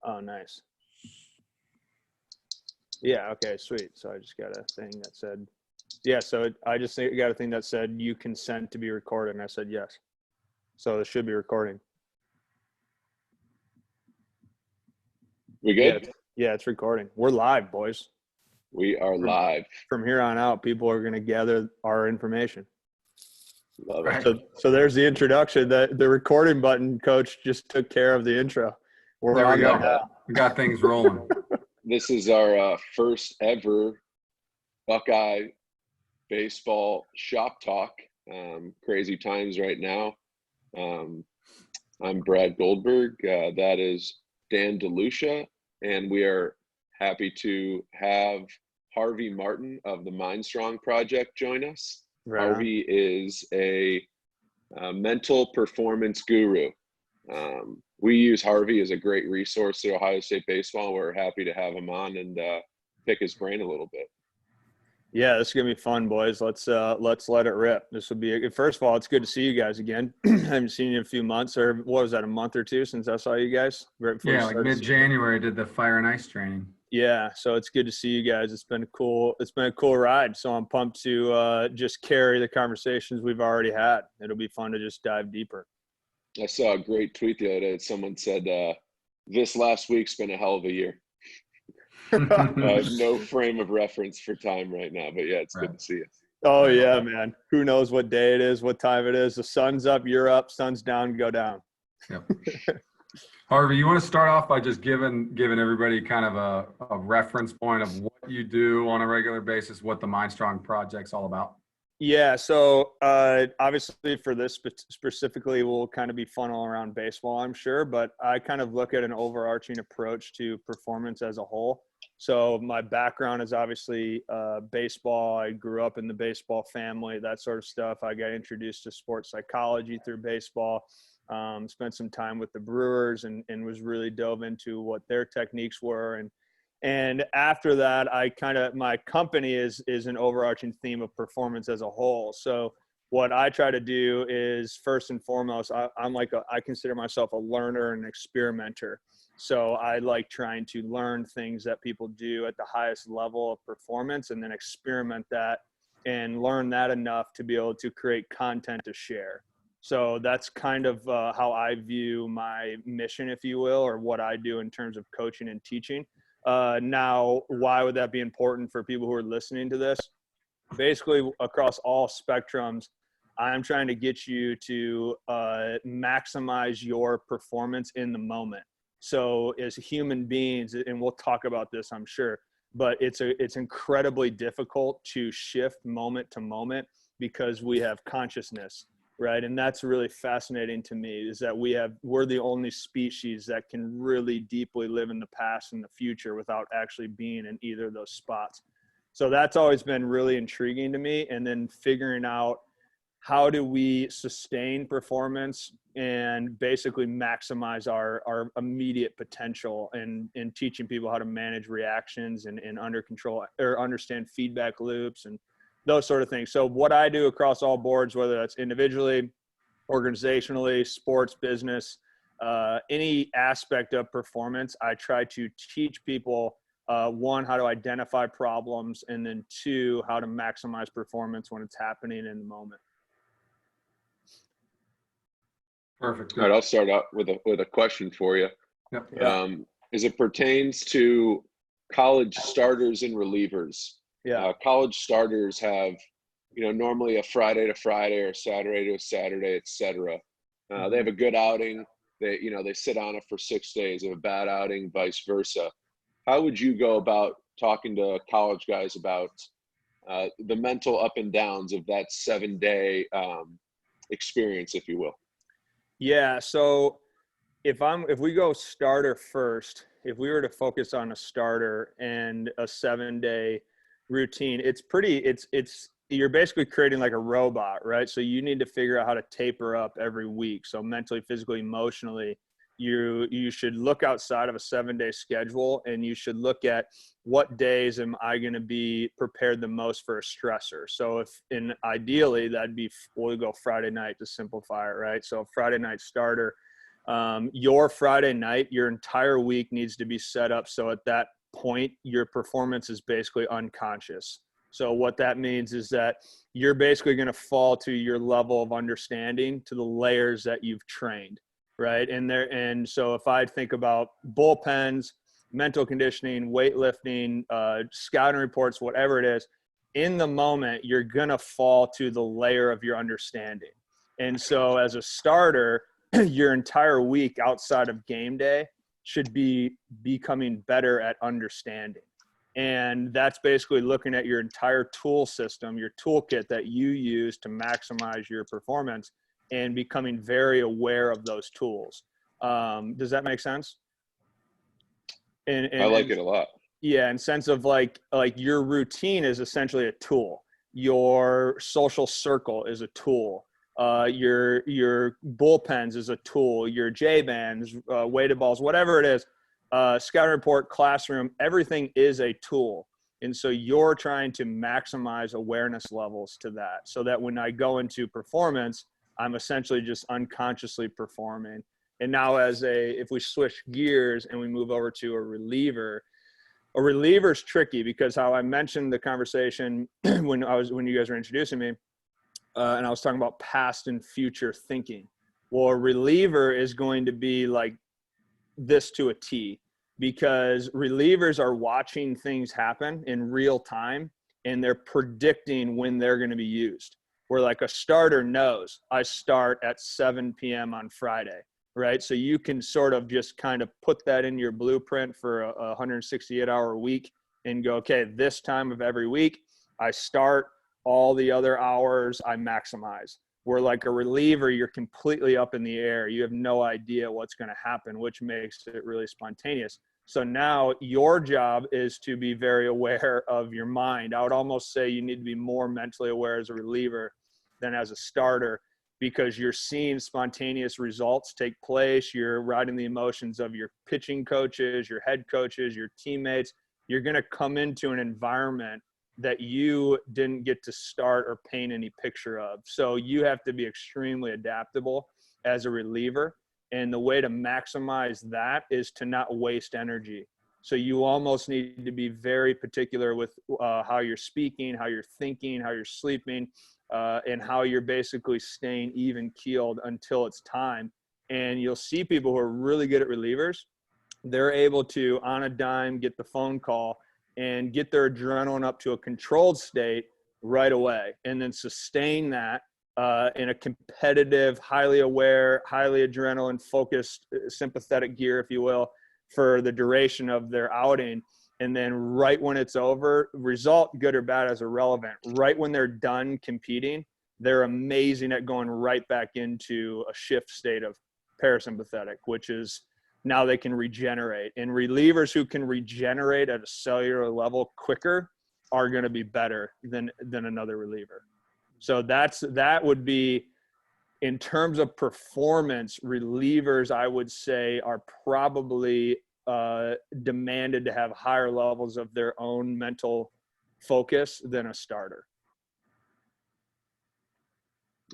Oh, nice. Yeah. Okay. Sweet. So I just got a thing that said, yeah. So I just got a thing that said you consent to be recorded, and I said yes. So it should be recording. We good? Yeah, it's recording. We're live, boys. We are live. From here on out, people are going to gather our information. Love it. So there's the introduction. The recording button, Coach, just took care of the intro. There we go. We got things rolling. This is our first ever Buckeye baseball shop talk. Crazy times right now. I'm Brad Goldberg. That is Dan Delucia. And we are happy to have Harvey Martin of the Mind Strong Project join us. Right. Harvey is a mental performance guru. We use Harvey as a great resource to Ohio State baseball. We're happy to have him on and pick his brain a little bit. Yeah, this is gonna be fun, boys. Let's let it rip. This will be first of all, it's good to see you guys again. I haven't seen you in a few months, or what was that, a month or two since I saw you guys? Right like mid-January, I did the fire and ice training. Yeah, so it's good to see you guys. It's been a cool ride. So I'm pumped to just carry the conversations we've already had. It'll be fun to just dive deeper. I saw a great tweet the other day. Someone said, this last week's been a hell of a year. No frame of reference for time right now, but yeah, it's good to see you. Oh yeah, man. Who knows what day it is, what time it is? The sun's up, you're up, sun's down, go down. Yep. Harvey, you want to start off by just giving everybody kind of a reference point of what you do on a regular basis, what the Mind Strong Project's all about? Yeah, so obviously for this specifically, we'll kind of be funnel around baseball, I'm sure, but I kind of look at an overarching approach to performance as a whole. So my background is obviously baseball. I grew up in the baseball family, that sort of stuff. I got introduced to sports psychology through baseball. Spent some time with the Brewers and was really dove into what their techniques were. And after that, my company is an overarching theme of performance as a whole. So what I try to do is, first and foremost, I consider myself a learner and experimenter. So I like trying to learn things that people do at the highest level of performance and then experiment that and learn that enough to be able to create content to share. So that's kind of how I view my mission, if you will, or what I do in terms of coaching and teaching. Now, why would that be important for people who are listening to this? Basically, across all spectrums, I'm trying to get you to maximize your performance in the moment. So as human beings, and we'll talk about this, I'm sure, but it's incredibly difficult to shift moment to moment because we have consciousness, right? And that's really fascinating to me, is that we're the only species that can really deeply live in the past and the future without actually being in either of those spots. So that's always been really intriguing to me. And then figuring out how do we sustain performance and basically maximize our immediate potential, and teaching people how to manage reactions and under control or understand feedback loops and those sort of things. So what I do across all boards, whether that's individually, organizationally, sports, business, any aspect of performance, I try to teach people, one, how to identify problems, and then two, how to maximize performance when it's happening in the moment. Perfect. All right, I'll start out with a question for you. Yep. Yeah. As it pertains to college starters and relievers, college starters have, normally a Friday to Friday or Saturday to a Saturday, et cetera. They have a good outing. They sit on it for 6 days. They have a bad outing, vice versa. How would you go about talking to college guys about the mental up and downs of that 7-day experience, if you will? Yeah. So if we go starter first, if we were to focus on a starter and a 7-day routine, you're basically creating like a robot, right? So you need to figure out how to taper up every week. So mentally, physically, emotionally, you should look outside of a 7-day schedule, and you should look at what days am I going to be prepared the most for a stressor. So ideally we'll go Friday night to simplify it, right? So Friday night starter, Your Friday night, your entire week needs to be set up so at that point, your performance is basically unconscious. So what that means is that you're basically going to fall to your level of understanding, to the layers that you've trained, right? And so if I think about bullpens, mental conditioning, weightlifting, scouting reports, whatever it is, in the moment, you're going to fall to the layer of your understanding. And so as a starter, your entire week outside of game day should be becoming better at understanding. And that's basically looking at your entire tool system, your toolkit that you use to maximize your performance and becoming very aware of those tools. Does that make sense? I like it a lot. Yeah, in sense of like your routine is essentially a tool. Your social circle is a tool. Your bullpens is a tool. Your J-bands, weighted balls, whatever it is, scouting report, classroom, everything is a tool. And so you're trying to maximize awareness levels to that, so that when I go into performance, I'm essentially just unconsciously performing. And now if we switch gears and we move over to a reliever is tricky, because how I mentioned the conversation when you guys were introducing me, and I was talking about past and future thinking. Well, a reliever is going to be like this to a T, because relievers are watching things happen in real time and they're predicting when they're going to be used. Where like a starter knows, I start at 7 p.m. on Friday, right? So you can sort of just kind of put that in your blueprint for a 168-hour week and go, okay, this time of every week, I start. All the other hours I maximize. Where like a reliever, you're completely up in the air. You have no idea what's going to happen, which makes it really spontaneous. So now your job is to be very aware of your mind. I would almost say you need to be more mentally aware as a reliever than as a starter, because you're seeing spontaneous results take place. You're riding the emotions of your pitching coaches, your head coaches, your teammates. You're going to come into an environment that you didn't get to start or paint any picture of. So you have to be extremely adaptable as a reliever. And the way to maximize that is to not waste energy. So you almost need to be very particular with how you're speaking, how you're thinking, how you're sleeping, and how you're basically staying even keeled until it's time. And you'll see people who are really good at relievers. They're able to, on a dime, get the phone call and get their adrenaline up to a controlled state right away, and then sustain that in a competitive, highly aware, highly adrenaline focused, sympathetic gear, if you will, for the duration of their outing. And then right when it's over, result, good or bad, is irrelevant. Right when they're done competing, they're amazing at going right back into a shift state of parasympathetic, which is now they can regenerate. And relievers who can regenerate at a cellular level quicker are going to be better than another reliever. So that would be, in terms of performance, relievers, I would say, are probably demanded to have higher levels of their own mental focus than a starter.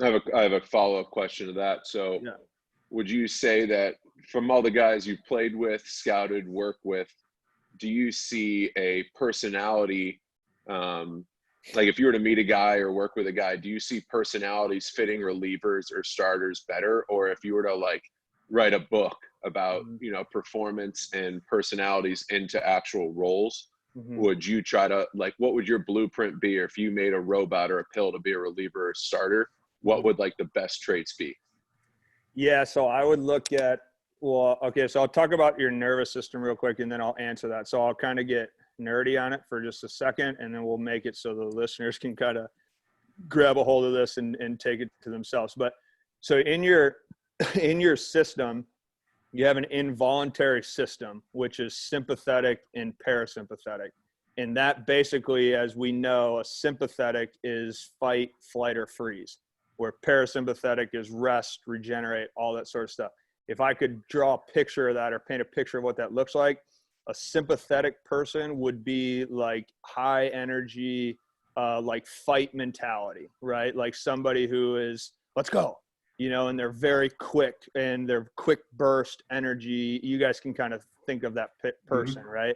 I have a follow-up question to that. So yeah. Would you say that from all the guys you played with, scouted, worked with, do you see a personality, like if you were to meet a guy or work with a guy, do you see personalities fitting relievers or starters better? Or if you were to like write a book about, you know, performance and personalities into actual roles, would you try to, like, what would your blueprint be? Or if you made a robot or a pill to be a reliever or starter, what would like the best traits be? Yeah, so I would look at, well, okay, so I'll talk about your nervous system real quick, and then I'll answer that. So I'll kind of get nerdy on it for just a second, and then we'll make it so the listeners can kind of grab a hold of this and take it to themselves. But so in your system, you have an involuntary system, which is sympathetic and parasympathetic. And that basically, as we know, a sympathetic is fight, flight, or freeze, where parasympathetic is rest, regenerate, all that sort of stuff. If I could draw a picture of that or paint a picture of what that looks like, a sympathetic person would be like high energy, like fight mentality, right? Like somebody who is, let's go, and they're very quick and they're quick burst energy. You guys can kind of think of that person, right?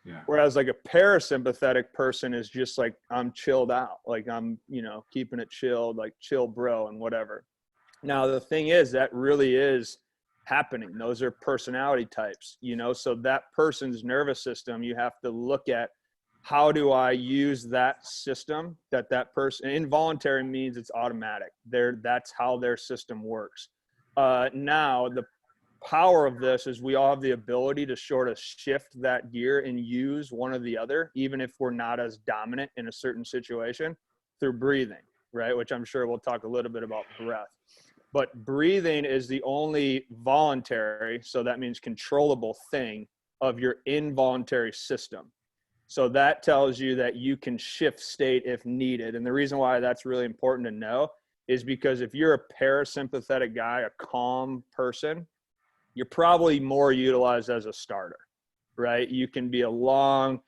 Yeah. Whereas like a parasympathetic person is just like, I'm chilled out. Like I'm, keeping it chilled, like chill bro and whatever. Now, the thing is that really is happening. Those are personality types, so that person's nervous system, you have to look at, how do I use that system that person, involuntary means it's automatic. That's how their system works. Now, the power of this is we all have the ability to sort of shift that gear and use one or the other, even if we're not as dominant in a certain situation, through breathing, right? Which I'm sure we'll talk a little bit about breath. But breathing is the only voluntary, so that means controllable thing of your involuntary system. So that tells you that you can shift state if needed. And the reason why that's really important to know is because if you're a parasympathetic guy, a calm person, you're probably more utilized as a starter, right? You can be a long,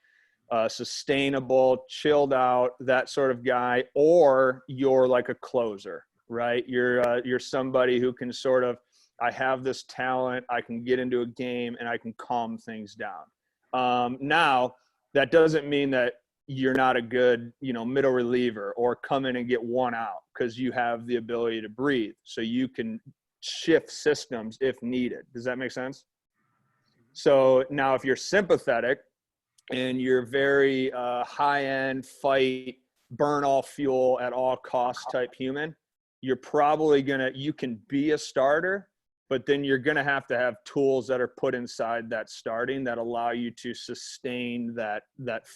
sustainable, chilled out, that sort of guy, or you're like a closer, right? You're somebody who can sort of, I have this talent, I can get into a game and I can calm things down. Now, that doesn't mean that you're not a good, middle reliever or come in and get one out, because you have the ability to breathe. So you can shift systems if needed. Does that make sense? So now if you're sympathetic and you're very high-end fight, burn all fuel at all costs type human, you're probably you can be a starter, but then you're going to have tools that are put inside that starting that allow you to sustain that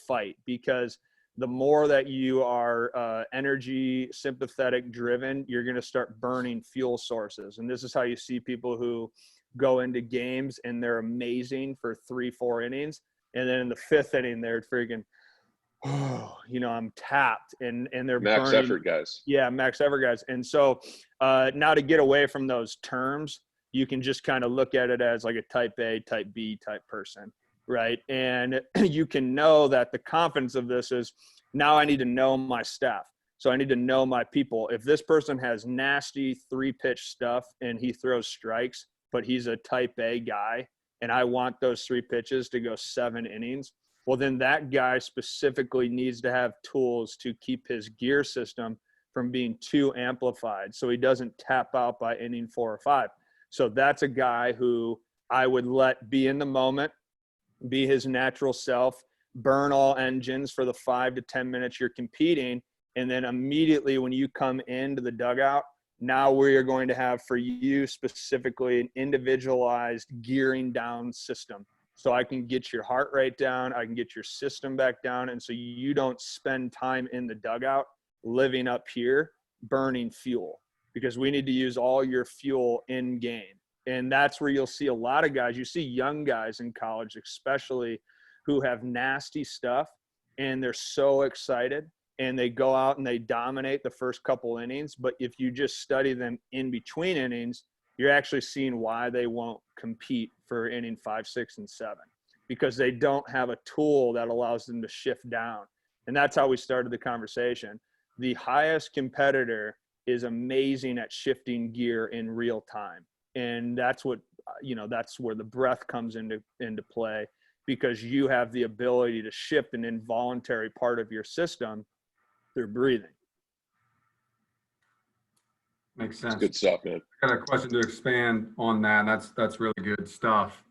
fight. Because the more that you are energy sympathetic driven, you're going to start burning fuel sources. And this is how you see people who go into games and they're amazing for 3-4 innings. And then in the 5th inning, they're freaking, I'm tapped, and they're max burning. Effort guys. Yeah, max effort guys. And so now to get away from those terms, you can just kind of look at it as like a type A, type B type person, right? And you can know that the confidence of this is, now I need to know my staff. So I need to know my people. If this person has nasty 3-pitch stuff and he throws strikes, but he's a type A guy, and I want those 3 pitches to go 7 innings, well, then that guy specifically needs to have tools to keep his gear system from being too amplified, so he doesn't tap out by inning 4 or 5. So that's a guy who I would let be in the moment, be his natural self, burn all engines for the 5 to 10 minutes you're competing. And then immediately when you come into the dugout, now we are going to have for you specifically an individualized gearing down system. So I can get your heart rate down, I can get your system back down. And so you don't spend time in the dugout living up here burning fuel, because we need to use all your fuel in game. And that's where you'll see a lot of guys, you see young guys in college especially, who have nasty stuff and they're so excited and they go out and they dominate the first couple innings. But if you just study them in between innings, you're actually seeing why they won't compete for inning 5, 6, and 7, because they don't have a tool that allows them to shift down. And that's how we started the conversation. The highest competitor is amazing at shifting gear in real time. And that's what, that's where the breath comes into play, because you have the ability to shift an involuntary part of your system through breathing. Makes sense. That's good stuff, man. I got a question to expand on that. That's really good stuff.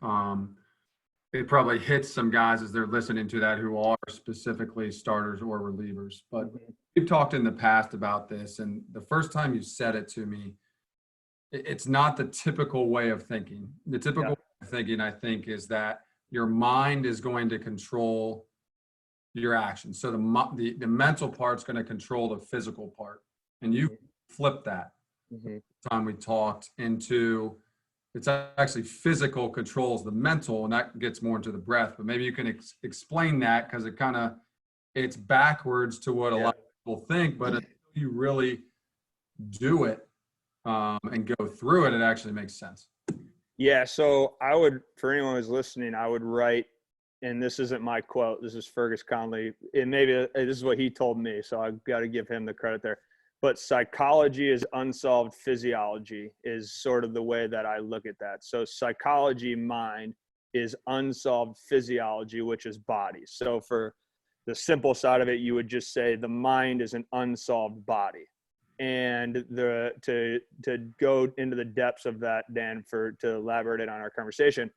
It probably hits some guys as they're listening to that who are specifically starters or relievers. But we've talked in the past about this, and the first time you said it to me, it's not the typical way of thinking. The typical way of thinking, I think, is that your mind is going to control your actions. So the mental part's going to control the physical part, and you flip that. Time we talked into, it's actually physical controls the mental, and that gets more into the breath. But maybe you can explain that, because it's backwards to what a lot of people think. But if you really do it and go through it, it actually makes sense. Yeah. So I would, for anyone who's listening, I would write, and this isn't my quote, this is Fergus Conley, and maybe this is what he told me, so I've got to give him the credit there. but psychology is unsolved physiology is sort of the way that I look at that. So psychology, mind, is unsolved physiology, which is body. So for the simple side of it, you would just say the mind is an unsolved body. And to go into the depths of that, Dan, to elaborate it on our conversation,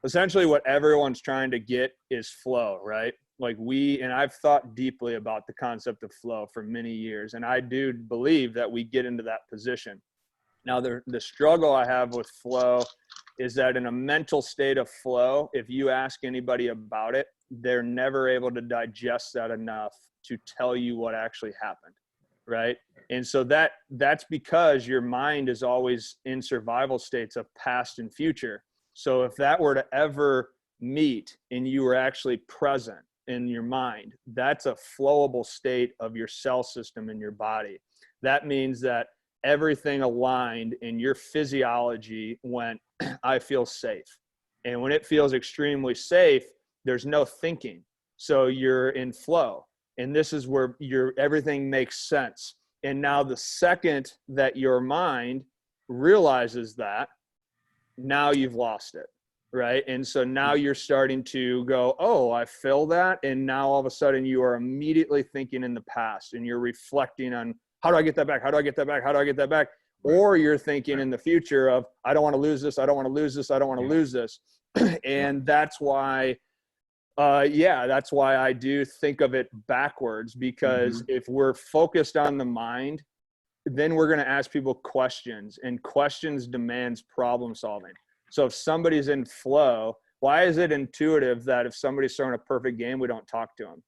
essentially what everyone's trying to get is flow, right? Like and I've thought deeply about the concept of flow for many years, and I do believe that we get into that position. Now, the struggle I have with flow is that in a mental state of flow, if you ask anybody about it, they're never able to digest that enough to tell you what actually happened, right? And so that's because your mind is always in survival states of past and future. So if that were to ever meet and you were actually present in your mind, that's a flowable state of your cell system in your body. That means that everything aligned in your physiology went, I feel safe. And when it feels extremely safe, there's no thinking. So you're in flow. And this is where everything makes sense. And now the second that your mind realizes that, now you've lost it, right? And so now you're starting to go, oh, I feel that. And now all of a sudden you are immediately thinking in the past and you're reflecting on, how do I get that back? How do I get that back? How do I get that back? Or you're thinking in the future of, I don't want to lose this. I don't want to lose this. I don't want to lose this. And that's why, that's why I do think of it backwards, because if we're focused on the mind, then we're going to ask people questions, and questions demands problem solving. So if somebody's in flow, why is it intuitive that if somebody's throwing a perfect game, we don't talk to them?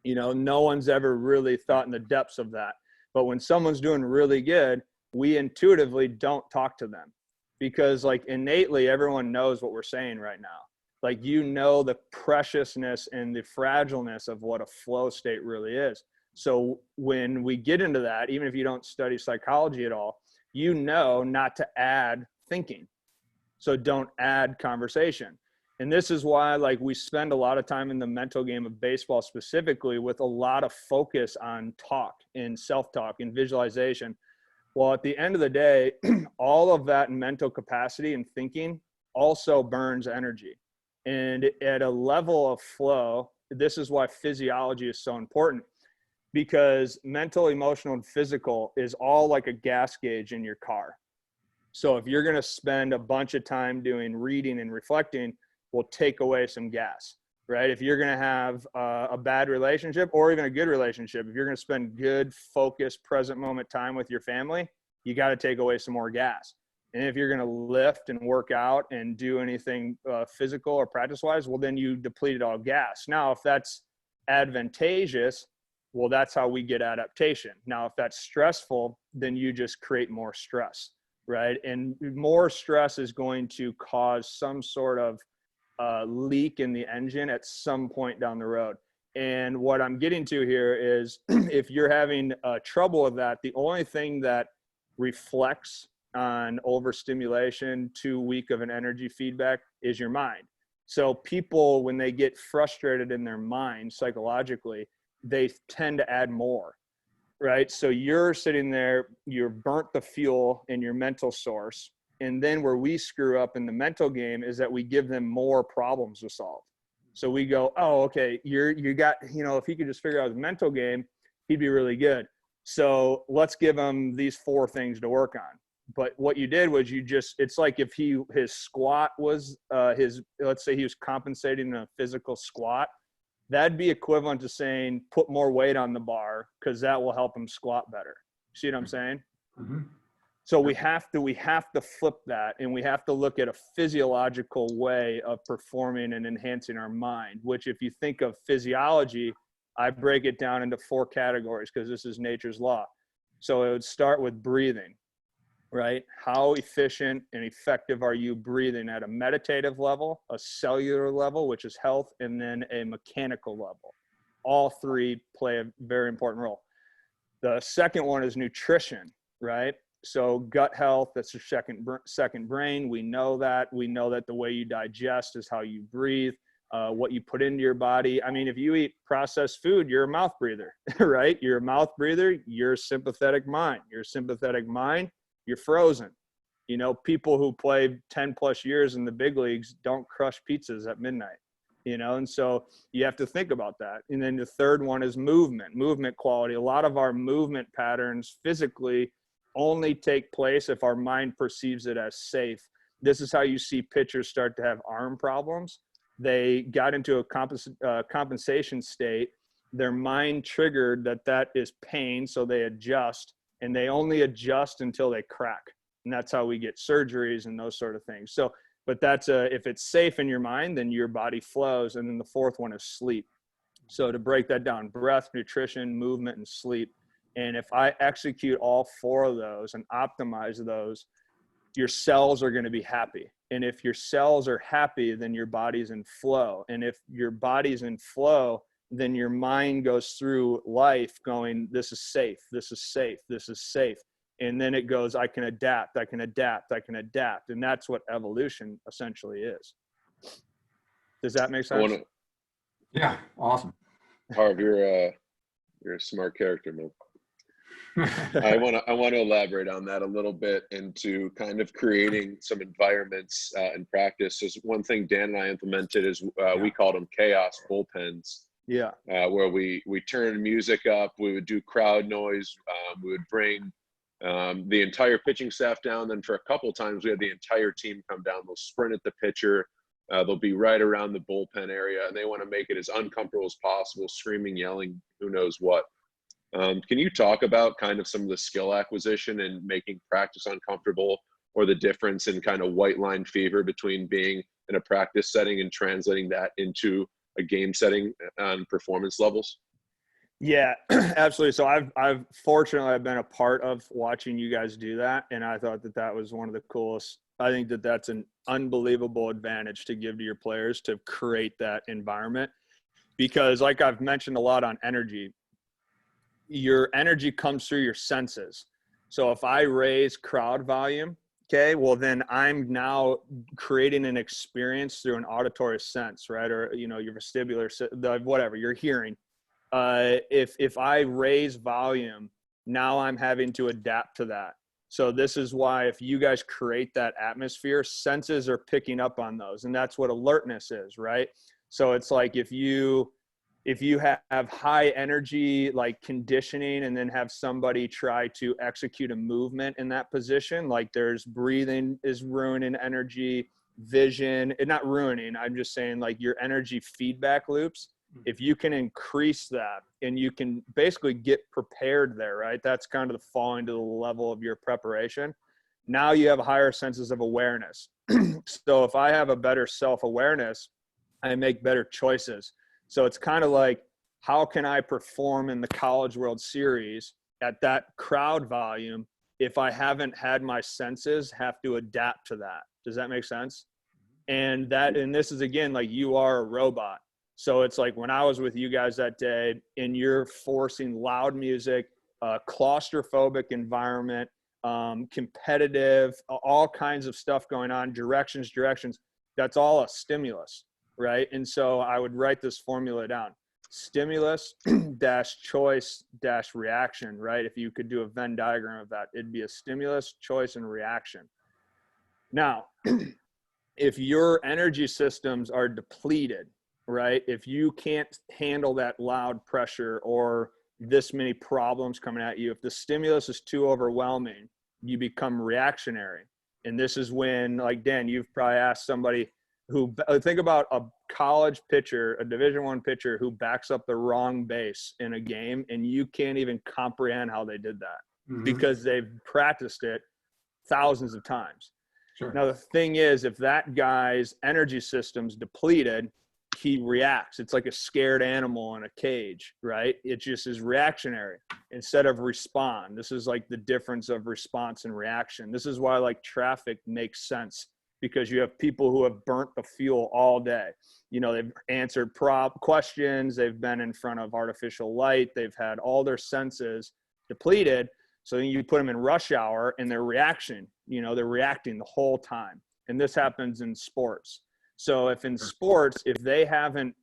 You know, no one's ever really thought in the depths of that. But when someone's doing really good, we intuitively don't talk to them, because like innately everyone knows what we're saying right now. Like, you know, the preciousness and the fragileness of what a flow state really is. So when we get into that, even if you don't study psychology at all, you know not to add thinking. So don't add conversation. And this is why, like, we spend a lot of time in the mental game of baseball specifically with a lot of focus on talk and self-talk and visualization. Well, at the end of the day, all of that mental capacity and thinking also burns energy. And at a level of flow, this is why physiology is so important, because mental, emotional, and physical is all like a gas gauge in your car. So if you're going to spend a bunch of time doing reading and reflecting, will take away some gas, right? If you're going to have a bad relationship or even a good relationship, if you're going to spend good, focused, present moment time with your family, you got to take away some more gas. And if you're going to lift and work out and do anything physical or practice wise, well, then you depleted all gas. Now, if that's advantageous, well, that's how we get adaptation. Now, if that's stressful, then you just create more stress, right? And more stress is going to cause some sort of leak in the engine at some point down the road. And what I'm getting to here is if you're having trouble with that, the only thing that reflects on overstimulation, too weak of an energy feedback, is your mind. So people, when they get frustrated in their mind psychologically, they tend to add more, right? So you're sitting there, you're burnt the fuel in your mental source. And then where we screw up in the mental game is that we give them more problems to solve. So we go, oh, okay, you got, you know, if he could just figure out his mental game, he'd be really good. So let's give him these 4 things to work on. But what you did was it's like if his squat was let's say he was compensating a physical squat, that'd be equivalent to saying, put more weight on the bar, because that will help him squat better. See what I'm saying? Mm-hmm. So we have to flip that, and we have to look at a physiological way of performing and enhancing our mind, which, if you think of physiology, I break it down into 4 categories because this is nature's law. So it would start with breathing, right? How efficient and effective are you breathing at a meditative level, a cellular level, which is health, and then a mechanical level? All 3 play a very important role. The second one is nutrition, right? So gut health, that's your second brain. We know that. We know that the way you digest is how you breathe. what you put into your body. I mean, if you eat processed food, you're a mouth breather, right? You're a mouth breather, you're a sympathetic mind. You're a sympathetic mind, you're frozen. You know, people who play 10 plus years in the big leagues don't crush pizzas at midnight, you know? And so you have to think about that. And then the third one is movement quality. A lot of our movement patterns physically only take place if our mind perceives it as safe. This is how you see pitchers start to have arm problems. They got into a compensation state. Their mind triggered that is pain, so they adjust, and they only adjust until they crack. And that's how we get surgeries and those sort of things. So, but that's if it's safe in your mind, then your body flows. And then the fourth one is sleep. So to break that down, breath, nutrition, movement, and sleep. And if I execute all four of those and optimize those, your cells are going to be happy. And if your cells are happy, then your body's in flow. And if your body's in flow, then your mind goes through life going, this is safe, this is safe, this is safe. And then it goes, I can adapt, I can adapt, I can adapt. And that's what evolution essentially is. Does that make sense? Yeah, awesome. Harv, you're a smart character, man. I want to elaborate on that a little bit into kind of creating some environments in practice. So one thing Dan and I implemented is we called them chaos bullpens. Yeah. Where we turned music up, we would do crowd noise, we would bring the entire pitching staff down. Then for a couple times, we had the entire team come down. They'll sprint at the pitcher. They'll be right around the bullpen area, and they want to make it as uncomfortable as possible, screaming, yelling, who knows what. Can you talk about kind of some of the skill acquisition and making practice uncomfortable, or the difference in kind of white line fever between being in a practice setting and translating that into a game setting on performance levels? Yeah, absolutely. So I've fortunately been a part of watching you guys do that. And I thought that was one of the coolest. I think that's an unbelievable advantage to give to your players, to create that environment, because like I've mentioned a lot on energy, your energy comes through your senses. So if I raise crowd volume, okay, well then I'm now creating an experience through an auditory sense, right? Or, you know, your vestibular, whatever, your hearing. If I raise volume, now I'm having to adapt to that. So this is why if you guys create that atmosphere, senses are picking up on those. And that's what alertness is, right? So it's like if you have high energy, like conditioning, and then have somebody try to execute a movement in that position, like there's breathing is ruining energy, vision, not ruining, I'm just saying like your energy feedback loops. If you can increase that and you can basically get prepared there, right? That's kind of the falling to the level of your preparation. Now you have higher senses of awareness. So if I have a better self-awareness, I make better choices. So it's kind of like, how can I perform in the College World Series at that crowd volume if I haven't had my senses have to adapt to that? Does that make sense? And this is, again, like you are a robot. So it's like when I was with you guys that day and you're forcing loud music, claustrophobic environment, competitive, all kinds of stuff going on, directions, that's all a stimulus, right? And so I would write this formula down: stimulus dash choice dash reaction, right? If you could do a Venn diagram of that, it'd be a stimulus, choice, and reaction. Now, if your energy systems are depleted, right? If you can't handle that loud pressure or this many problems coming at you, if the stimulus is too overwhelming, you become reactionary. And this is when, like Dan, you've probably asked somebody who, think about a college pitcher, a Division I pitcher who backs up the wrong base in a game, and you can't even comprehend how they did that because they've practiced it thousands of times. Sure. Now, the thing is, if that guy's energy system's depleted, he reacts. It's like a scared animal in a cage, right? It just is reactionary instead of respond. This is like the difference of response and reaction. This is why like traffic makes sense, because you have people who have burnt the fuel all day. You know, they've answered questions. They've been in front of artificial light. They've had all their senses depleted. So you put them in rush hour and they're reacting the whole time. And this happens in sports. So if in sports, if they haven't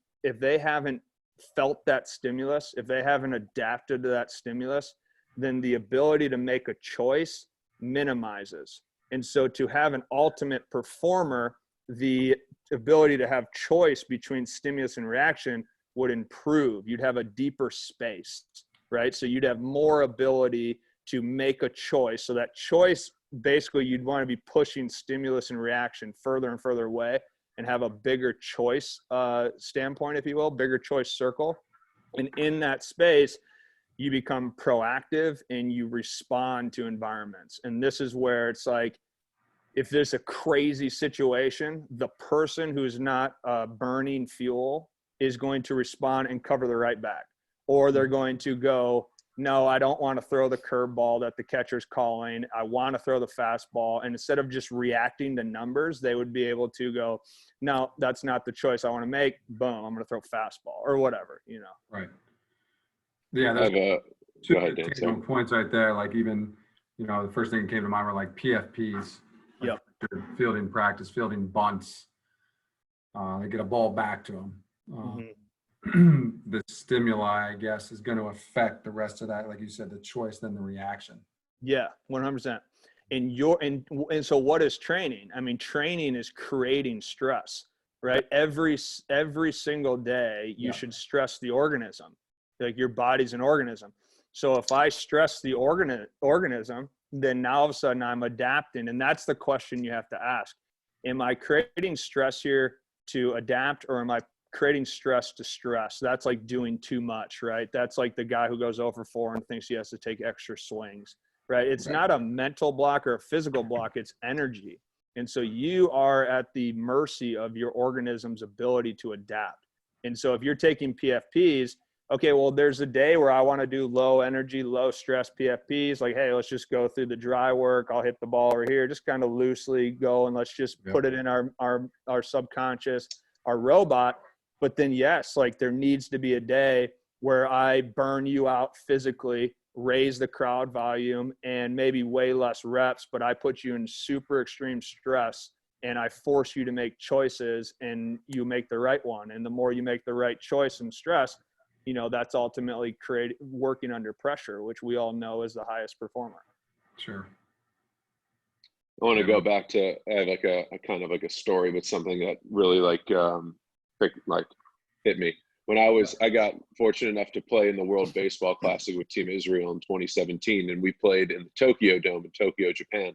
felt that stimulus, if they haven't adapted to that stimulus, then the ability to make a choice minimizes. And so to have an ultimate performer, the ability to have choice between stimulus and reaction would improve. You'd have a deeper space, right? So you'd have more ability to make a choice. So that choice, basically, you'd want to be pushing stimulus and reaction further and further away and have a bigger choice standpoint, if you will, bigger choice circle. And in that space, you become proactive and you respond to environments. And this is where it's like, if there's a crazy situation, the person who's not burning fuel is going to respond and cover the right back. Or they're going to go, no, I don't want to throw the curveball that the catcher's calling. I want to throw the fastball. And instead of just reacting to numbers, they would be able to go, no, that's not the choice I want to make. Boom, I'm going to throw fastball or whatever, you know. Right. Yeah, there's two points right there. Like even, you know, the first thing that came to mind were like PFPs. Like yep. Fielding practice, fielding bunts. They get a ball back to them. The stimuli, I guess, is going to affect the rest of that. Like you said, the choice, then the reaction. Yeah, 100%. And so what is training? I mean, training is creating stress, right? Every single day, you should stress the organism. Like your body's an organism. So if I stress the organism, then now all of a sudden I'm adapting. And that's the question you have to ask. Am I creating stress here to adapt, or am I creating stress to stress? That's like doing too much, right? That's like the guy who goes over 4 and thinks he has to take extra swings, right? It's not a mental block or a physical block, it's energy. And so you are at the mercy of your organism's ability to adapt. And so if you're taking PFPs, okay, well, there's a day where I want to do low energy, low stress PFPs. Like, hey, let's just go through the dry work. I'll hit the ball over here, just kind of loosely go, and let's just put it in our subconscious, our robot. But then, yes, like there needs to be a day where I burn you out physically, raise the crowd volume, and maybe way less reps, but I put you in super extreme stress and I force you to make choices, and you make the right one. And the more you make the right choice and stress, you know, that's ultimately working under pressure, which we all know is the highest performer. Sure. I want to go back to, I have like a kind of like a story, but something that really hit me. When I got fortunate enough to play in the World Baseball Classic with Team Israel in 2017, and we played in the Tokyo Dome in Tokyo, Japan.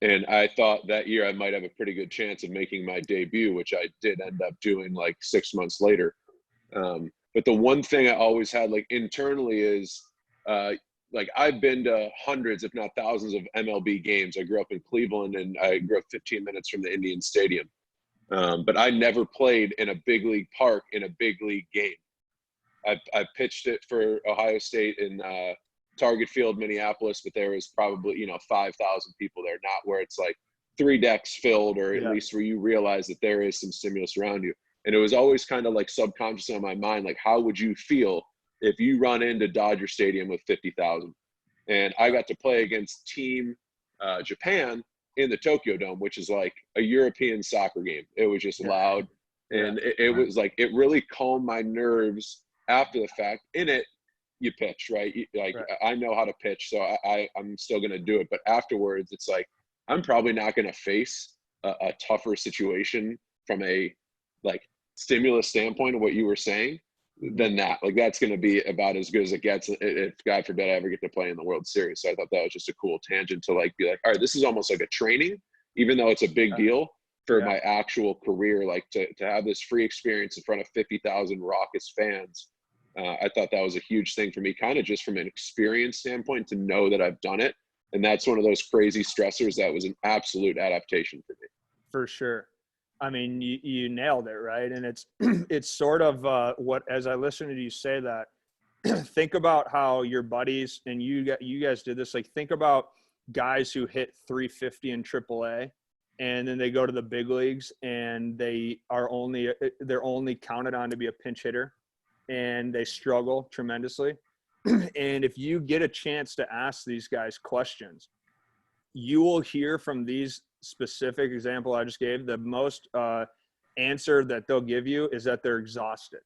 And I thought that year I might have a pretty good chance of making my debut, which I did end up doing like 6 months later. But the one thing I always had like internally is like I've been to hundreds, if not thousands, of MLB games. I grew up in Cleveland, and I grew up 15 minutes from the Indian Stadium. But I never played in a big league park in a big league game. I pitched it for Ohio State in Target Field, Minneapolis, but there was probably 5,000 people there, not where it's like 3 decks filled, or at least where you realize that there is some stimulus around you. And it was always kind of like subconscious on my mind, like how would you feel if you run into Dodger Stadium with 50,000? And I got to play against Team Japan in the Tokyo Dome, which is like a European soccer game. It was just loud. And it was like, it really calmed my nerves after the fact. In it, you pitch, right? I know how to pitch, so I'm still going to do it. But afterwards, it's like, I'm probably not going to face a tougher situation from a like stimulus standpoint of what you were saying than that. Like that's going to be about as good as it gets if God forbid I ever get to play in the World Series. So I thought that was just a cool tangent to like be like, all right, this is almost like a training, even though it's a big deal for my actual career, like to have this free experience in front of 50,000 raucous fans. I thought that was a huge thing for me, kind of just from an experience standpoint, to know that I've done it. And that's one of those crazy stressors that was an absolute adaptation for me. For sure. I mean, you nailed it, right? And it's sort of what, as I listen to you say that, think about how your buddies, and you guys did this, like think about guys who hit 350 in AAA, and then they go to the big leagues and they're only counted on to be a pinch hitter, and they struggle tremendously. And if you get a chance to ask these guys questions, you will hear from these specific example I just gave, the most answer that they'll give you is that they're exhausted.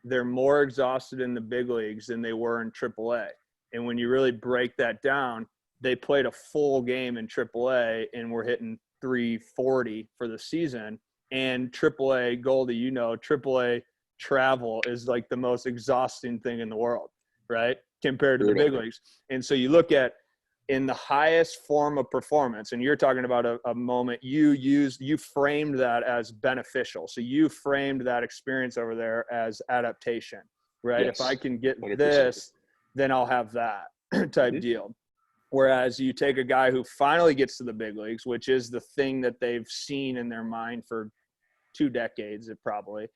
They're more exhausted in the big leagues than they were in AAA. And when you really break that down, they played a full game in AAA and were hitting 340 for the season. And AAA, Goldie, you know, AAA travel is like the most exhausting thing in the world, right? Compared to the big leagues. And so you look at in the highest form of performance, and you're talking about a moment you framed that as beneficial. So you framed that experience over there as adaptation, right? Yes, if I can get 100%. this, then I'll have that type deal. Whereas you take a guy who finally gets to the big leagues, which is the thing that they've seen in their mind for 2 decades, probably,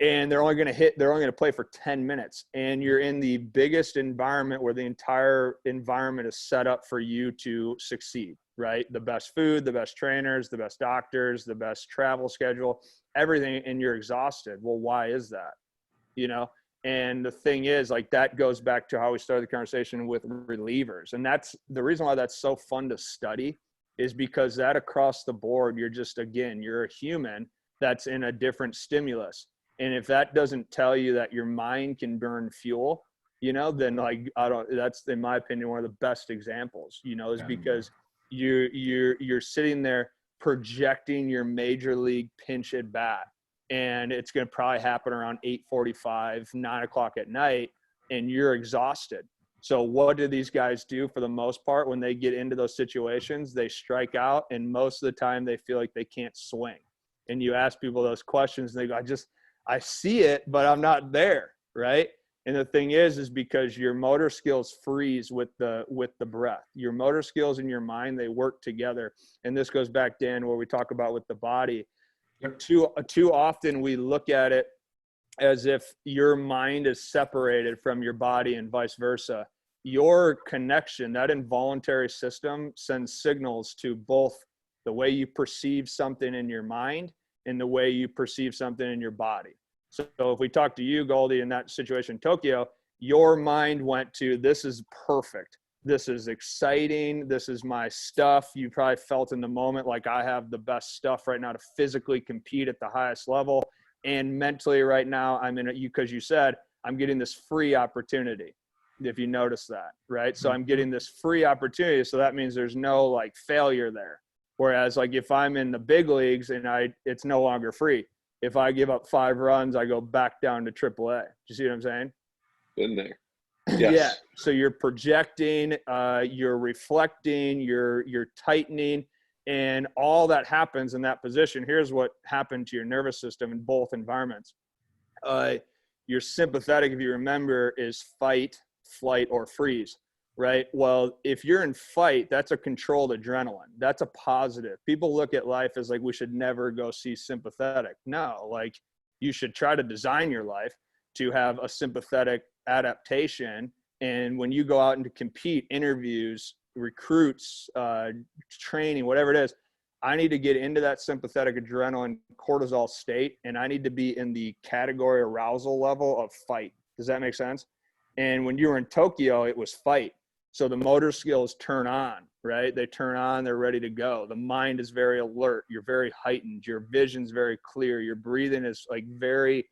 and they're only going to play for 10 minutes. And you're in the biggest environment where the entire environment is set up for you to succeed, right? The best food, the best trainers, the best doctors, the best travel schedule, everything. And you're exhausted. Well, why is that? You know? And the thing is, like, that goes back to how we started the conversation with relievers. And that's the reason why that's so fun to study, is because that across the board, you're a human that's in a different stimulus. And if that doesn't tell you that your mind can burn fuel, you know, then that's, in my opinion, one of the best examples, you know, is because you're sitting there projecting your major league pinch at bat, and it's going to probably happen around 8:45, 9 o'clock at night, and you're exhausted. So what do these guys do for the most part when they get into those situations? They strike out, and most of the time they feel like they can't swing. And you ask people those questions, and they go, I see it, but I'm not there, right? And the thing is because your motor skills freeze with the breath. Your motor skills and your mind, they work together. And this goes back, Dan, where we talk about with the body. Too often we look at it as if your mind is separated from your body and vice versa. Your connection, that involuntary system, sends signals to both the way you perceive something in your mind and the way you perceive something in your body. So if we talk to you, Goldie, in that situation in Tokyo, your mind went to, this is perfect. This is exciting. This is my stuff. You probably felt in the moment like, I have the best stuff right now to physically compete at the highest level. And mentally right now, I'm in it, because you said, I'm getting this free opportunity. If you notice that, right? So I'm getting this free opportunity. So that means there's no like failure there. Whereas like if I'm in the big leagues and it's no longer free. If I give up 5 runs, I go back down to AAA. Do you see what I'm saying? Been there. Yes. Yeah. So you're projecting, you're reflecting, you're tightening, and all that happens in that position. Here's what happened to your nervous system in both environments. Your sympathetic, if you remember, is fight, flight, or freeze. Right? Well, if you're in fight, that's a controlled adrenaline. That's a positive. People look at life as like, we should never go see sympathetic. No, like you should try to design your life to have a sympathetic adaptation. And when you go out and to compete, interviews, recruits, training, whatever it is, I need to get into that sympathetic adrenaline cortisol state. And I need to be in the category arousal level of fight. Does that make sense? And when you were in Tokyo, it was fight. So the motor skills turn on, right? They turn on, they're ready to go. The mind is very alert. You're very heightened. Your vision's very clear. Your breathing is like very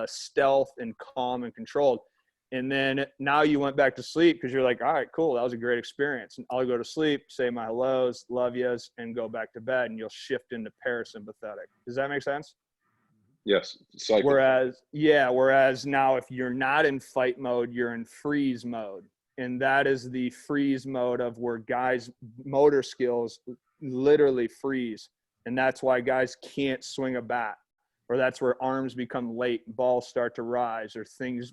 stealth and calm and controlled. And then now you went back to sleep because you're like, all right, cool. That was a great experience. And I'll go to sleep, say my hellos, love yous, and go back to bed. And you'll shift into parasympathetic. Does that make sense? Yes. Cycle. Whereas now if you're not in fight mode, you're in freeze mode. And that is the freeze mode of where guys' motor skills literally freeze. And that's why guys can't swing a bat, or that's where arms become late, balls start to rise, or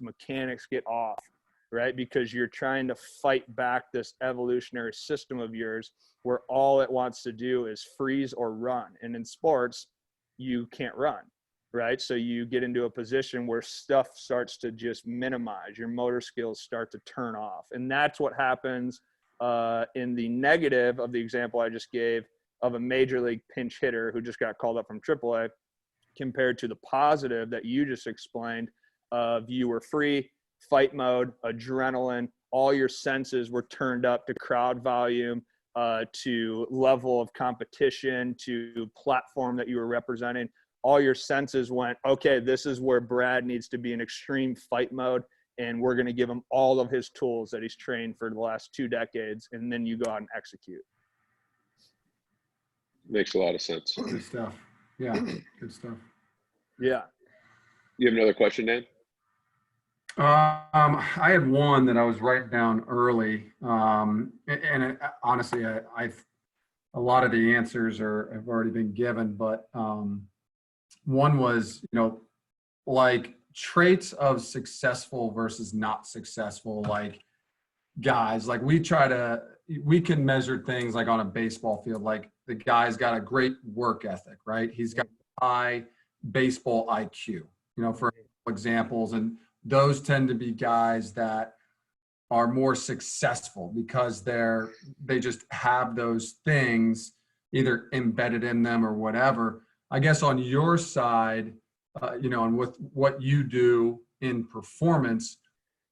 mechanics get off, right? Because you're trying to fight back this evolutionary system of yours where all it wants to do is freeze or run. And in sports, you can't run. Right? So you get into a position where stuff starts to just minimize. Your motor skills start to turn off. And that's what happens in the negative of the example I just gave of a major league pinch hitter who just got called up from AAA, compared to the positive that you just explained of you were free, fight mode, adrenaline, all your senses were turned up to crowd volume. to level of competition, to platform that you were representing. All your senses went, okay, this is where Brad needs to be in extreme fight mode, and we're going to give him all of his tools that he's trained for the last 2 decades, and then you go out and execute. Makes a lot of sense. Good stuff. Yeah, good stuff. Yeah. You have another question, Dan? I had one that I was writing down early, honestly, I've a lot of the answers have already been given, but one was, like traits of successful versus not successful, like guys, like we can measure things like on a baseball field, like the guy's got a great work ethic, right? He's got high baseball IQ, for examples, and those tend to be guys that are more successful because they just have those things either embedded in them or whatever. I guess on your side, and with what you do in performance,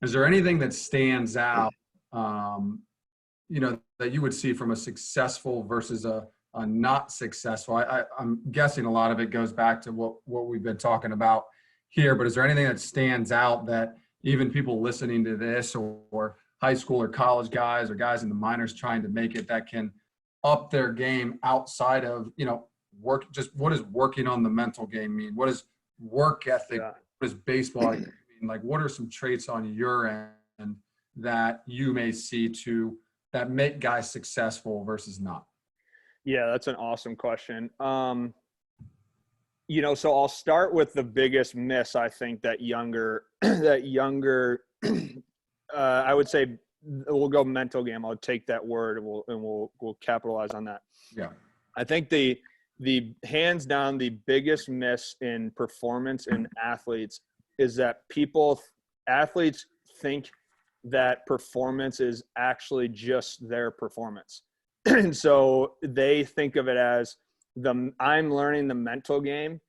is there anything that stands out, that you would see from a successful versus a not successful? I'm guessing a lot of it goes back to what we've been talking about here, but is there anything that stands out that even people listening to this, or high school or college guys or guys in the minors trying to make it, that can up their game outside of, work? Just what does working on the mental game mean? What does work ethic, what does baseball mean? Like, what are some traits on your end that you may see that make guys successful versus not? Yeah, that's an awesome question. So I'll start with the biggest miss. I think that younger, I would say we'll go mental game. I'll take that word and we'll capitalize on that. Yeah. I think the hands down, the biggest miss in performance in athletes is that athletes think that performance is actually just their performance. And so they think of it as I'm learning the mental game,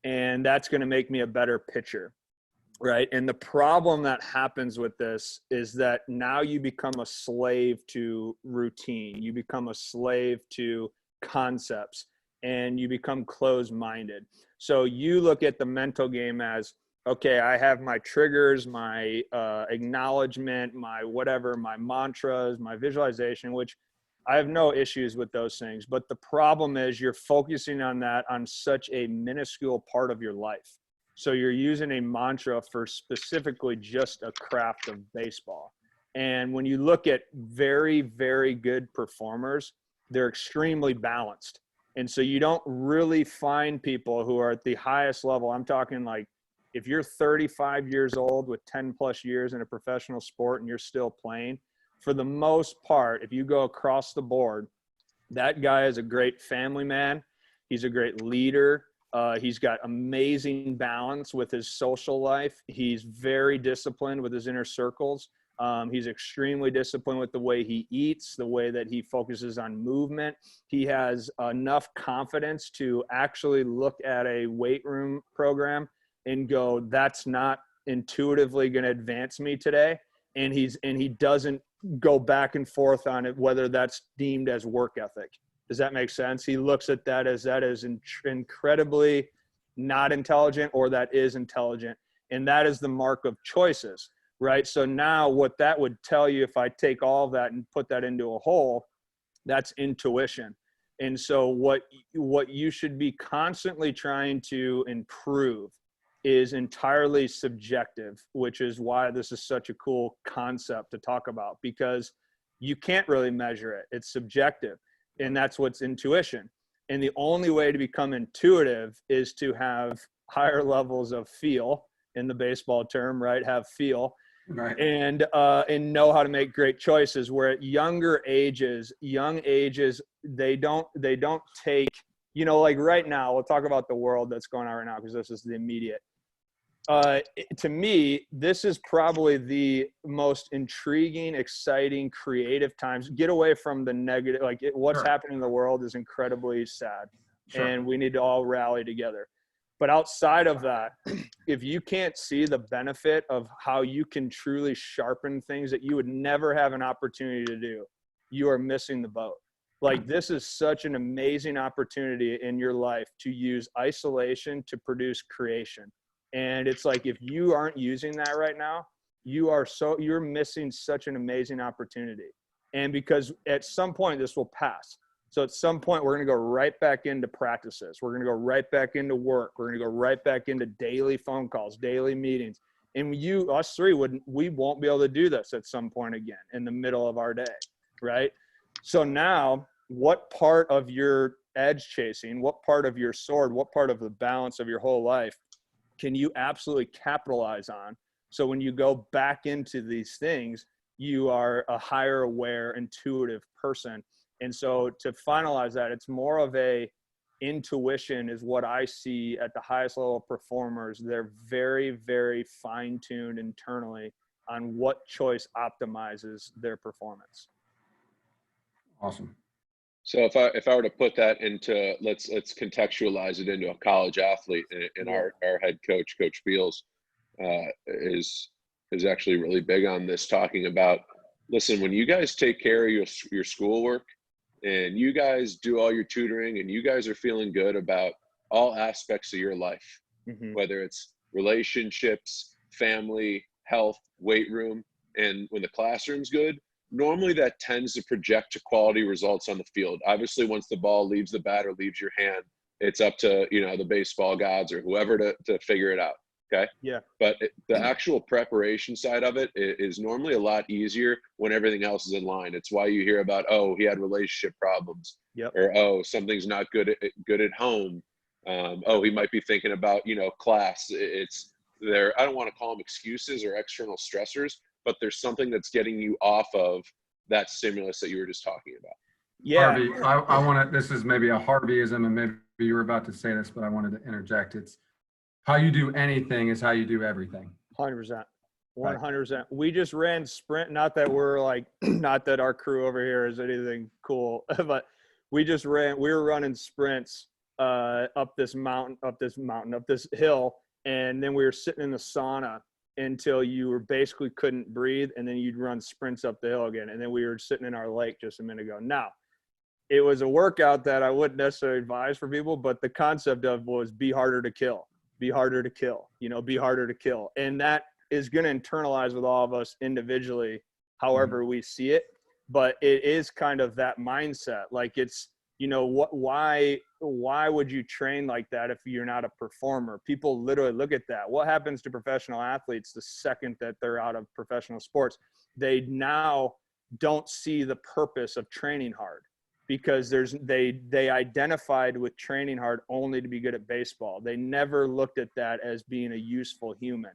and that's going to make me a better pitcher. Right. And the problem that happens with this is that now you become a slave to routine. You become a slave to concepts, and you become closed-minded. So you look at the mental game as, okay, I have my triggers, my acknowledgement, my whatever, my mantras, my visualization, which I have no issues with those things. But the problem is you're focusing on that on such a minuscule part of your life. So you're using a mantra for specifically just a craft of baseball. And when you look at very, very good performers, they're extremely balanced. And so you don't really find people who are at the highest level. I'm talking like, if you're 35 years old with 10 plus years in a professional sport and you're still playing, for the most part, if you go across the board, that guy is a great family man. He's a great leader. He's got amazing balance with his social life. He's very disciplined with his inner circles. He's extremely disciplined with the way he eats, the way that he focuses on movement. He has enough confidence to actually look at a weight room program and go, that's not intuitively going to advance me today. And he doesn't go back and forth on it, whether that's deemed as work ethic. Does that make sense? He looks at that as incredibly not intelligent, or that is intelligent. And that is the mark of choices, right? So now what that would tell you, if I take all of that and put that into a whole, that's intuition. And so what you should be constantly trying to improve is entirely subjective, which is why this is such a cool concept to talk about, because you can't really measure it. It's subjective. And that's what's intuition. And the only way to become intuitive is to have higher levels of feel, in the baseball term, right? Have feel, right. And know how to make great choices. Where at young ages, they don't take, like right now, we'll talk about the world that's going on right now, because this is the immediate. To me, this is probably the most intriguing, exciting, creative times. Get away from the negative. What's happening in the world is incredibly sad, and we need to all rally together. But outside of that, if you can't see the benefit of how you can truly sharpen things that you would never have an opportunity to do, you are missing the boat. Like, this is such an amazing opportunity in your life to use isolation to produce creation. And it's like, if you aren't using that right now, you're missing such an amazing opportunity. And because at some point this will pass. So at some point we're going to go right back into practices. We're going to go right back into work. We're going to go right back into daily phone calls, daily meetings. And us three, we won't be able to do this at some point again in the middle of our day, right? So now, what part of your edge chasing, what part of your sword, what part of the balance of your whole life can you absolutely capitalize on? So when you go back into these things, you are a higher aware, intuitive person. And so to finalize that, it's more of a intuition is what I see at the highest level of performers. They're very, very fine-tuned internally on what choice optimizes their performance. Awesome. So if I were to put that into, let's contextualize it into a college athlete, and our head coach, Coach Beals, is actually really big on this, talking about, listen, when you guys take care of your schoolwork and you guys do all your tutoring and you guys are feeling good about all aspects of your life, whether it's relationships, family, health, weight room, and when the classroom's good, normally that tends to project to quality results on the field. Obviously, once the ball leaves the bat or leaves your hand, it's up to, the baseball gods or whoever to figure it out. Okay. Yeah. But the actual preparation side of it is normally a lot easier when everything else is in line. It's why you hear about, oh, he had relationship problems, or, oh, something's not good at home. Oh, he might be thinking about, class. It's there. I don't want to call them excuses or external stressors, but there's something that's getting you off of that stimulus that you were just talking about. Yeah. Harvey, I want to, this is maybe a Harveyism, and maybe you were about to say this, but I wanted to interject. It's how you do anything is how you do everything. 100%. 100%. We just ran sprint. Not that we're like, not that our crew over here is anything cool, but we were running sprints up this hill. And then we were sitting in the sauna until you basically couldn't breathe. And then you'd run sprints up the hill again. And then we were sitting in our lake just a minute ago. Now, it was a workout that I wouldn't necessarily advise for people, but the concept of was be harder to kill. Be harder to kill, be harder to kill. And that is going to internalize with all of us individually, however we see it. But it is kind of that mindset. Like, it's, why would you train like that if you're not a performer? People literally look at that. What happens to professional athletes the second that they're out of professional sports? They now don't see the purpose of training hard, because they identified with training hard only to be good at baseball. They never looked at that as being a useful human.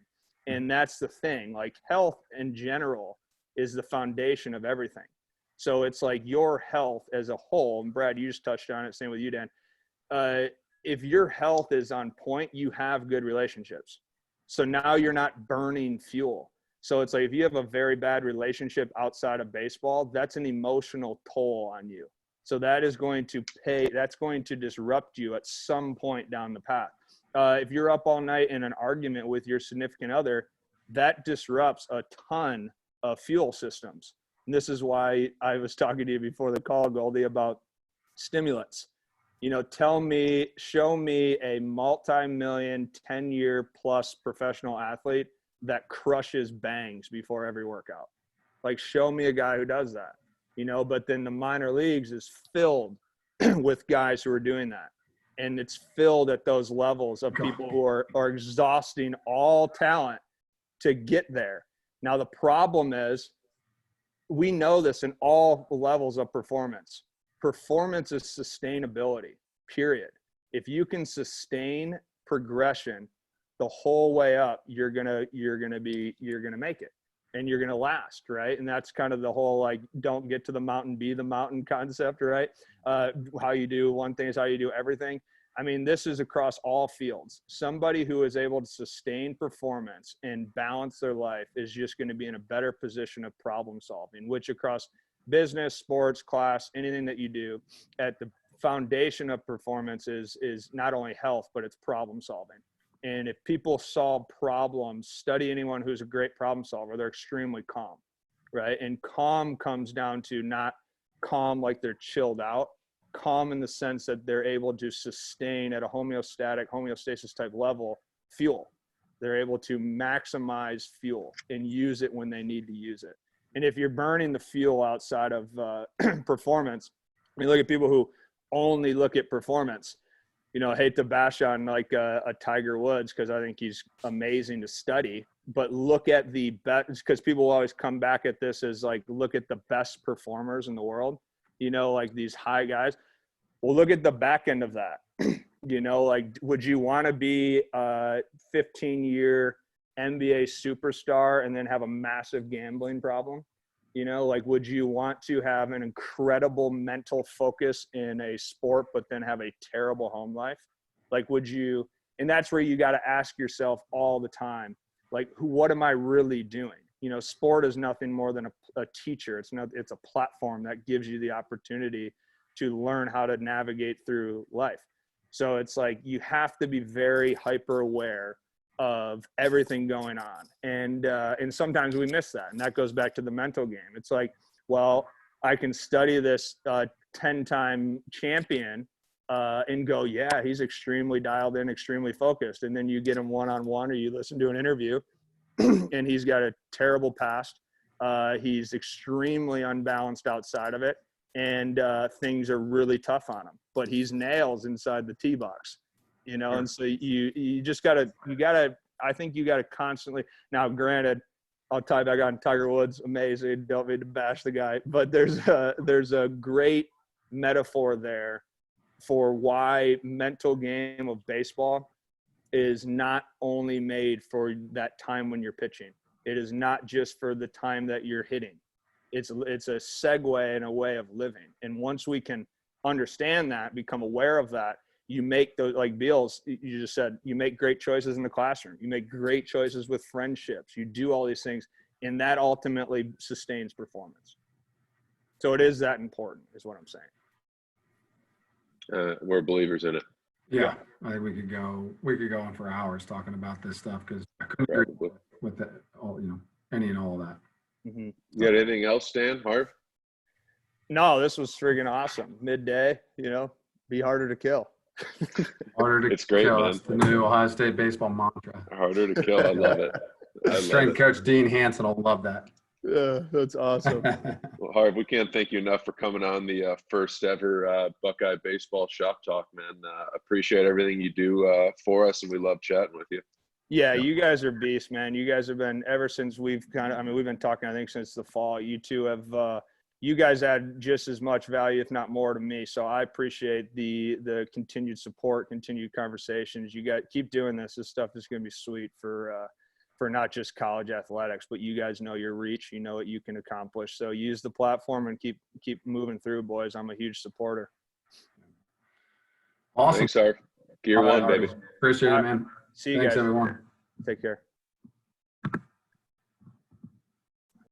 And that's the thing. Like, health in general is the foundation of everything. So it's like your health as a whole, and Brad, you just touched on it, same with you, Dan. If your health is on point, you have good relationships. So now you're not burning fuel. So it's like, if you have a very bad relationship outside of baseball, that's an emotional toll on you. So that is going to that's going to disrupt you at some point down the path. If you're up all night in an argument with your significant other, that disrupts a ton of fuel systems. And this is why I was talking to you before the call, Goldie, about stimulants. Show me a multi-million, 10-year plus professional athlete that crushes bangs before every workout. Like, show me a guy who does that. But then the minor leagues is filled with guys who are doing that. And it's filled at those levels of people who are exhausting all talent to get there. Now, the problem is, we know this in all levels of performance. Performance is sustainability, period. If you can sustain progression the whole way up, you're gonna make it. And you're going to last, right? And that's kind of the whole, like, don't get to the mountain, be the mountain concept, right? How you do one thing is how you do everything. I mean, this is across all fields. Somebody who is able to sustain performance and balance their life is just going to be in a better position of problem solving, which across business, sports, class, anything that you do, at the foundation of performance is not only health, but it's problem solving. And if people solve problems, study anyone who's a great problem solver, they're extremely calm, right? And calm comes down to not calm, like they're chilled out. Calm in the sense that they're able to sustain at a homeostasis type level fuel. They're able to maximize fuel and use it when they need to use it. And if you're burning the fuel outside of performance, I mean, look at people who only look at performance. You know, I hate to bash on like a Tiger Woods because I think he's amazing to study, but look at the best, because people will always come back at this as like, look at the best performers in the world, you know, like these high guys. Well, look at the back end of that. You know, like, would you want to be a 15-year NBA superstar and then have a massive gambling problem? You know, like, would you want to have an incredible mental focus in a sport, but then have a terrible home life? Like, would you, and that's where you got to ask yourself all the time, like, what am I really doing? You know, sport is nothing more than a teacher. It's a platform that gives you the opportunity to learn how to navigate through life. So it's like, you have to be very hyper aware of everything going on. And sometimes we miss that. And that goes back to the mental game. It's like, well, I can study this 10-time champion and go, yeah, he's extremely dialed in, extremely focused. And then you get him one-on-one, or you listen to an interview and he's got a terrible past. He's extremely unbalanced outside of it. And things are really tough on him, but he's nails inside the tee box, you know? And so you just gotta, I think you gotta constantly, now granted, I'll tie back on Tiger Woods, amazing, don't mean to bash the guy, but there's a great metaphor there for why mental game of baseball is not only made for that time when you're pitching. It is not just for the time that you're hitting. It's a segue and a way of living. And once we can understand that, become aware of that, you make those, like Beals, you just said, you make great choices in the classroom. You make great choices with friendships. You do all these things, and that ultimately sustains performance. So it is that important, is what I'm saying. We're believers in it. Yeah, I think we could go on for hours talking about this stuff, because I couldn't agree with that, all, you know, any and all of that. Mm-hmm. You got anything else, Stan? Harv? No, this was friggin' awesome. Midday, you know, be harder to kill. Harder to it's great, kill. Man. That's the new Ohio State baseball mantra. Harder to kill. I love it. Strength coach Dean Hansen will love that. Yeah, that's awesome. Well, Harv, we can't thank you enough for coming on the first ever Buckeye Baseball Shop Talk, man. Appreciate everything you do for us, and we love chatting with you. Yeah, you guys are beasts, man. You guys have been, ever since we've we've been talking, I think, since the fall. You two have, you guys add just as much value, if not more, to me. So I appreciate the continued support, continued conversations. You guys keep doing this. This stuff is going to be sweet for not just college athletics, but you guys know your reach. You know what you can accomplish. So use the platform and keep moving through, boys. I'm a huge supporter. Awesome. Thanks, Harv. Gear one, baby. Appreciate it, man. See you Thanks, guys. everyone. Take care.